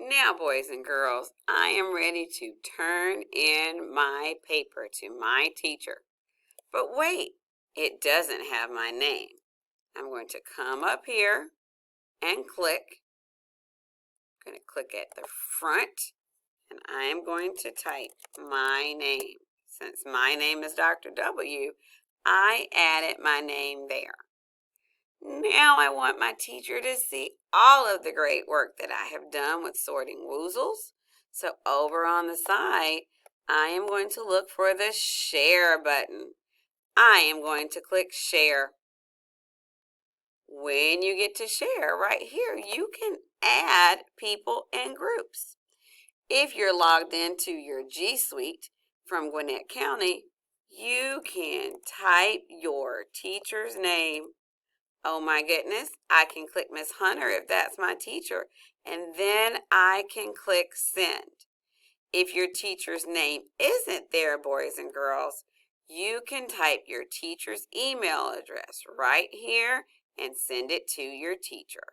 Now, boys and girls, I am ready to turn in my paper to my teacher. But wait, it doesn't have my name. I'm going to come up here and click. I'm going to click at the front, and I am going to type my name. Since my name is Dr. W, I added my name there. Now I want my teacher to see all of the great work that I have done with sorting woozles. So over on the side, I am going to look for the share button. I am going to click share. When you get to share right here, you can add people and groups. If you're logged into your G Suite from Gwinnett County, you can type your teacher's name. Oh my goodness, I can click Miss Hunter if that's my teacher, and then I can click send. If your teacher's name isn't there, boys and girls, you can type your teacher's email address right here and send it to your teacher.